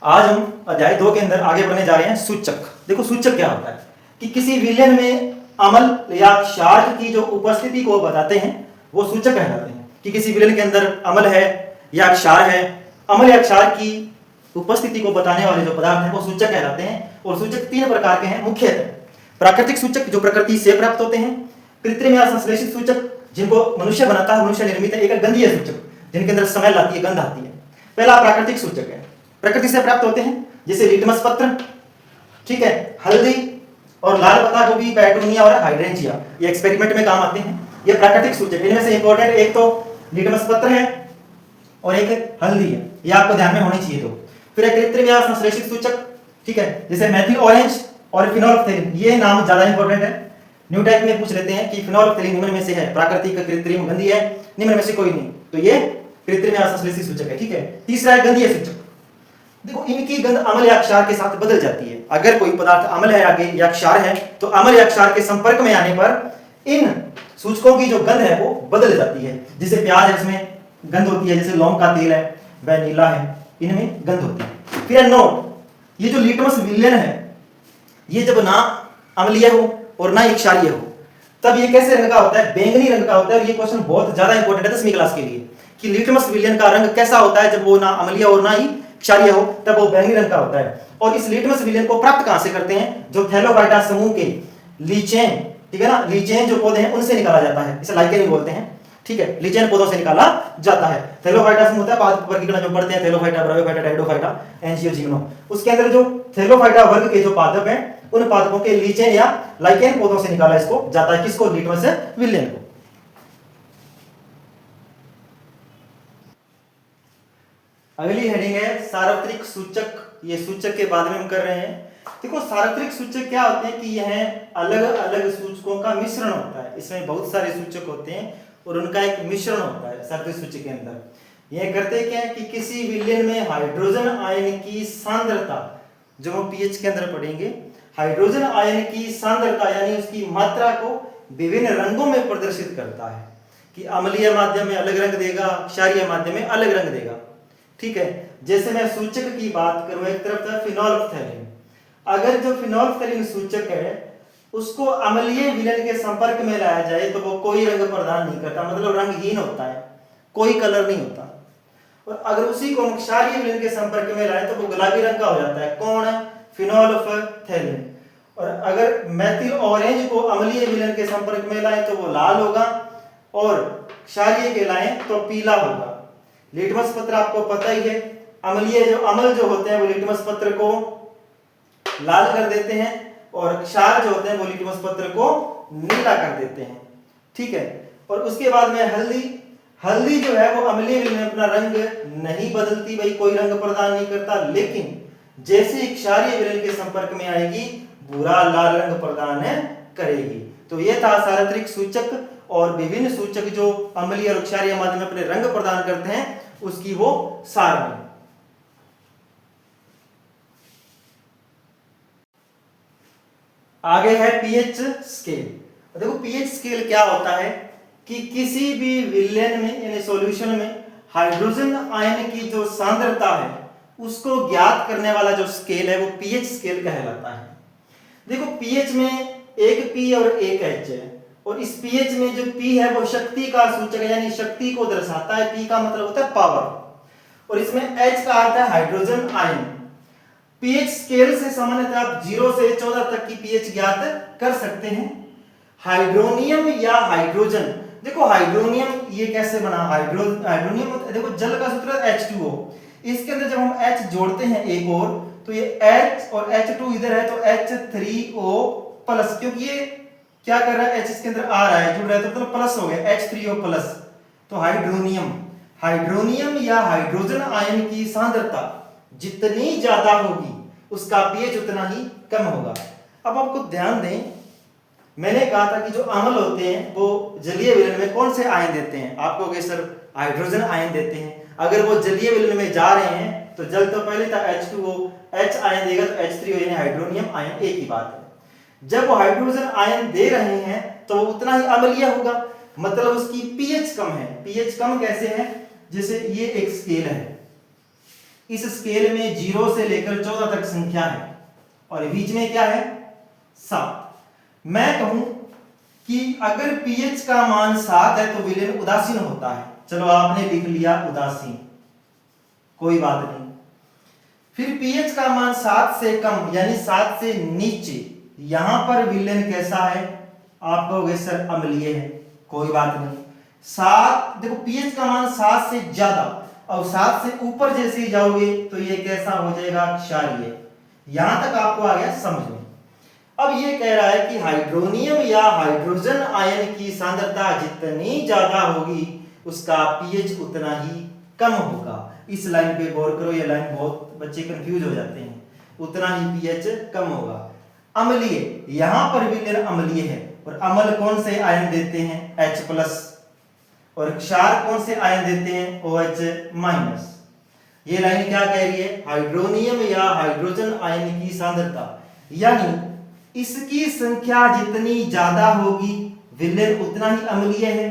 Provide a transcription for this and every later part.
आज हम अध्याय 2 के अंदर आगे बढ़ने जा रहे हैं सूचक। देखो सूचक क्या होता है कि किसी विलयन में अम्ल या क्षार की जो उपस्थिति को बताते हैं वो सूचक कहलाते हैं। कि किसी विलयन के अंदर अम्ल है या क्षार है, अम्ल या क्षार की उपस्थिति को बताने वाले जो पदार्थ हैं वो सूचक कहलाते हैं। और सूचक 3 प्रकार के हैं मुख्यतः। प्राकृतिक सूचक जो प्रकृति से प्राप्त होते हैं, कृत्रिम या संश्लेषित सूचक जिनको मनुष्य बनाता है, मनुष्य निर्मित है, एक गंधीय सूचक जिनके अंदर स्मेल आती है, गंध आती है। पहला प्राकृतिक सूचक है, प्रकृति से प्राप्त होते हैं, जैसे लिटमस पत्र, ठीक है, हल्दी और लाल पत्ता गोभी, पेटूनिया और हाइड्रेंजिया, ये एक्सपेरिमेंट में काम आते हैं। ये प्राकृतिक सूचक, इनमें से इंपॉर्टेंट एक तो लिटमस पत्र है और एक हल्दी है, ये आपको ध्यान में होनी चाहिए। तो फिर एक कृत्रिम या संश्लेषित सूचक, ठीक है, जैसे मेथिल ऑरेंज और फिनोल्फ्थेलिन, ये नाम ज्यादा इंपॉर्टेंट है। न्यू टाइप में पूछ लेते हैं कि फिनोल्फ्थेलिन निम्न में से है, प्राकृतिक, कृत्रिम, गंधीय है, निम्न में से कोई नहीं, तो ये कृत्रिम या संश्लेषित सूचक है, ठीक है। तीसरा है गंधीय सूचक। देखो इनकी गंध अम्ल या क्षार के साथ बदल जाती है। अगर कोई पदार्थ अम्ल है आगे या क्षार है तो अम्ल या क्षार के संपर्क में आने पर इन सूचकों की जो गंध है वो बदल जाती है। जैसे प्याज है, इसमें गंध होती है, जैसे लौंग का तेल है, वैनिला है, इनमें गंध होती है। फिर नोट, ये जो लिटमस विलयन है ये जब ना अम्लीय हो और ना ही क्षारीय हो तब ये कैसे रंग का होता है? बैंगनी रंग का होता है। और ये क्वेश्चन बहुत ज्यादा इंपॉर्टेंट है 10वीं क्लास के लिए कि लिटमस विलयन का रंग कैसा होता है जब वो ना अम्लीय और ना ही क्षारीय हो, तब वो बैंगनी रंग का होता है। और इस लिटमस विलयन को प्राप्त कहां से करते हैं? जो थैलोफाइटा समूह के लीचेन, ठीक है ना, लीचेन जो पौधे हैं उनसे निकाला जाता है, इसे लाइकेन भी बोलते हैं, ठीक है, लीचेन पौधों से निकाला जाता है। थैलोफाइटा समूह होता है, पांच वर्गीकरण जो पढ़ते हैं, थैलोफाइटा, ब्रायोफाइटा, डाइडोफाइटा, एंजियोजिम्नो, उसके अंदर जो थैलोफाइटा वर्ग के जो पादप हैं उन पादपों के लीचेन या लाइकेन पौधों से निकाला इसको जाता है। किसको? लिटमस विलयन को। अगली हेडिंग है सार्वत्रिक सूचक। ये सूचक के बाद में हम कर रहे हैं। देखो सार्वत्रिक सूचक क्या होते हैं कि यह अलग अलग सूचकों का मिश्रण होता है। इसमें बहुत सारे सूचक होते हैं और उनका एक मिश्रण होता है सार्वत्रिक सूचक के अंदर। यह करते क्या है कि किसी विलयन में हाइड्रोजन आयन की सांद्रता, जो हम पीएच के अंदर पढ़ेंगे, हाइड्रोजन आयन की सांद्रता यानी उसकी मात्रा को विभिन्न रंगों में प्रदर्शित करता है। कि अम्लीय माध्यम में अलग रंग देगा, क्षारीय माध्यम में अलग रंग देगा, ठीक है। जैसे मैं सूचक की बात करूं, एक तरफ था फिनोल्फ्थेलिन। अगर जो फिनोल्फ्थेलिन सूचक है उसको अम्लीय विलयन के संपर्क में लाया जाए तो वो कोई रंग प्रदान नहीं करता, मतलब रंगहीन होता है, कोई कलर नहीं होता। और अगर उसी को क्षारीय विलयन के संपर्क में लाए तो वो गुलाबी रंग का हो जाता है। कौन? फिनोल्फ्थेलिन। और अगर मेथिल ऑरेंज को अम्लीय विलयन के संपर्क में लाए तो वो लाल होगा और क्षारीय के लाए तो पीला होगा। लिटमस पत्र आपको पता ही है, अम्लीय जो अम्ल जो होते हैं वो लिटमस पत्र को लाल कर देते हैं और क्षार जो होते हैं वो लिटमस पत्र को नीला कर देते हैं, ठीक है। और उसके बाद में हल्दी जो है वो अम्लीय विलयन में अपना रंग नहीं बदलती, भाई कोई रंग प्रदान नहीं करता, लेकिन जैसे ही क्षारीय विलयन के संपर्क में आएगी भूरा लाल रंग प्रदान करेगी। तो ये था सार्वत्रिक सूचक और विभिन्न सूचक जो अम्लीय और क्षारीय माध्यम में अपने रंग प्रदान करते हैं उसकी वो सारणी। आगे है पीएच स्केल। देखो पीएच स्केल क्या होता है कि किसी भी विलयन में यानी सॉल्यूशन में हाइड्रोजन आयन की जो सांद्रता है उसको ज्ञात करने वाला जो स्केल है वो पीएच स्केल कहलाता है। देखो पीएच में एक पी और एक एच है और इस पीएच में जो पी है वो शक्ति का सूचक है यानी शक्ति को दर्शाता है। पी का मतलब होता है पावर और इसमें एच का अर्थ है हाइड्रोजन आयन। पीएच स्केल से सामान्यतः आप 0 से 14 तक की पीएच ज्ञात कर सकते हैं। हाइड्रोनियम या हाइड्रोजन, देखो हाइड्रोनियम ये कैसे बना? हाइड्रोनियम देखो जल का सूत्र है H2O, इसके अंदर जब हम H जोड़ते हैं एक और तो ये H और H2 इधर है तो H3O प्लस, क्योंकि ये क्या कर रहा है, H इसके अंदर आ रहा है, जुड़ रहा है तो मतलब प्लस हो गया H3O प्लस। तो हाइड्रोनियम या हाइड्रोजन आयन की सांद्रता जितनी ज्यादा होगी उसका पीएच उतना ही कम होगा। अब आपको ध्यान दें, मैंने कहा था कि जो अम्ल होते हैं वो जलीय विलयन में कौन से आयन देते हैं? आपको कहे सर हाइड्रोजन आयन देते हैं। अगर वो जलीय विलयन में जा रहे हैं तो जल तो पहले था H2O, H आयन देगा तो H3O यानी हाइड्रोनियम आयन, एक ही बात है। जब वो हाइड्रोजन आयन दे रहे हैं तो वो उतना ही अम्लीय होगा, मतलब उसकी पीएच कम है। पीएच कम कैसे है? जैसे ये एक स्केल है, इस स्केल में 0 से लेकर 14 तक संख्या है और बीच में क्या है 7। मैं कहूं कि अगर pH का मान 7 है तो विलयन उदासीन होता है। चलो आपने लिख लिया उदासीन, कोई बात नहीं। फिर pH का मान 7 से कम यानी 7 से नीचे, यहां पर विलयन कैसा है? आप कहोगे सर अम्लीय है, कोई बात नहीं। 7 देखो pH का मान 7 से ज्यादा और 7 से ऊपर जैसे ही जाओगे तो ये कैसा हो जाएगा? क्षारीय। यहां तक आपको आ गया समझ में। अब ये कह रहा है कि हाइड्रोनियम या हाइड्रोजन आयन की सांद्रता जितनी ज्यादा होगी उसका pH उतना ही कम होगा। इस लाइन पे गौर करो, ये लाइन बहुत बच्चे कंफ्यूज हो जाते हैं। उतना ही pH कम होगा। अम्लीय, यहां पर विलयन अम्लीय है और अम्ल कौन से आयन देते हैं? H+ और क्षार कौन से आयन देते हैं? OH-। ये लाइन क्या कह रही है? हाइड्रोनियम या हाइड्रोजन आयन की सांद्रता यानी इसकी संख्या जितनी ज्यादा होगी विलयन उतना ही अम्लीय है।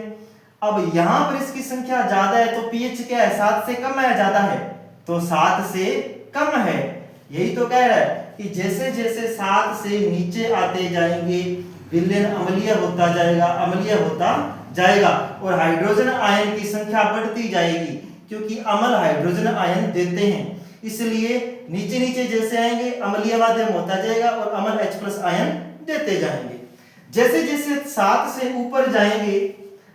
अब यहां पर इसकी संख्या ज्यादा है तो pH क्या है? 7 से कम है, ज्यादा है तो 7 से कम है। यही तो कह रहा है कि जैसे जैसे 7 से नीचे आते जाएंगे विलयन अम्लीय होता जाएगा, अम्लीय होता जाएगा और हाइड्रोजन आयन की संख्या बढ़ती जाएगी क्योंकि अम्ल हाइड्रोजन आयन देते हैं। इसलिए नीचे नीचे जैसे आएंगे अम्लीय माध्यम होता जाएगा और अम्ल H+ आयन देते जाएंगे। जैसे जैसे 7 से ऊपर जाएंगे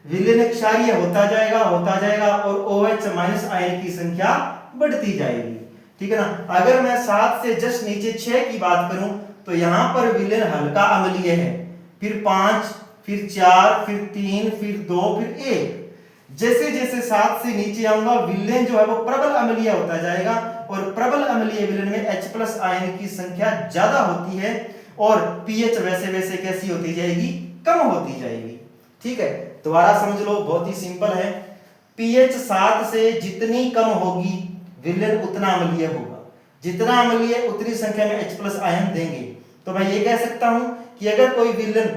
विलयन क्षारीय होता जाएगा और OH- आयन की संख्या बढ़ती जाएगी। ठीक है ना। अगर मैं 7 से जस्ट नीचे 6 की बात करूं तो यहां पर विलयन हल्का अम्लीय है, फिर 5, फिर 4, फिर 3, फिर 2, फिर 1। जैसे जैसे 7 से नीचे आऊंगा विलयन जो है वो प्रबल अम्लीय होता जाएगा और प्रबल अम्लीय विलयन में H+ आयन की संख्या ज्यादा होती है और pH वैसे वैसे कैसी होती जाएगी? कम होती जाएगी। ठीक है, दोबारा समझ लो, बहुत ही सिंपल है। pH 7 से जितनी कम होगी विलयन उतना अम्लीय होगा, जितना अम्लीय उतनी संख्या में H+ आयन देंगे। तो मैं ये कह सकता हूं कि अगर कोई विलयन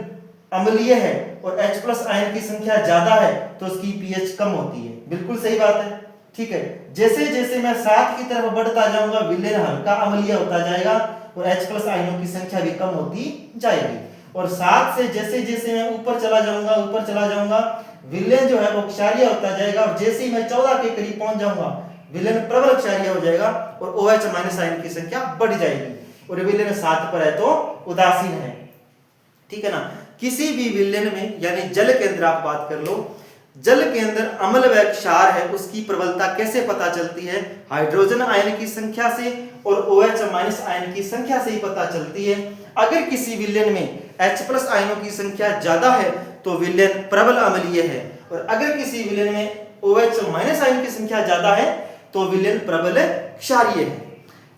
अम्लीय है और H+ आयन की संख्या ज्यादा है तो उसकी pH कम होती है। बिल्कुल सही बात है। ठीक है, जैसे जैसे मैं 7 की तरफ बढ़ता जाऊंगा विलयन हल्का अम्लीय होता जाएगा और H+ आयनों की संख्या भी कम होती जाएगी और 7 से जैसे जैसे मैं ऊपर चला जाऊंगा विलयन जो है वो क्षारीय होता जाएगा और जैसे ही मैं 14 के करीब पहुंच जाऊंगा विलयन प्रबल क्षारीय हो जाएगा और OH- आयन की संख्या बढ़ जाएगी और विलयन 7 पर है तो उदासीन है। ठीक है ना। किसी भी विलयन में यानी जल के अंदर आप बात कर लो, जल के अंदर अम्ल व क्षार है उसकी प्रबलता कैसे पता चलती है? हाइड्रोजन आयन की संख्या से और OH- आयन की संख्या से ही पता चलती है। अगर किसी विलयन में H+ आयनों की संख्या ज्यादा है तो विलयन प्रबल अम्लीय है और अगर किसी विलयन में OH- आयन की संख्या ज्यादा है तो विलयन प्रबल क्षारीय है।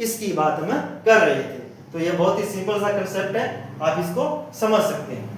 इसकी बात हम कर रहे थे। तो यह बहुत ही सिंपल सा कंसेप्ट है, आप इसको समझ सकते हैं।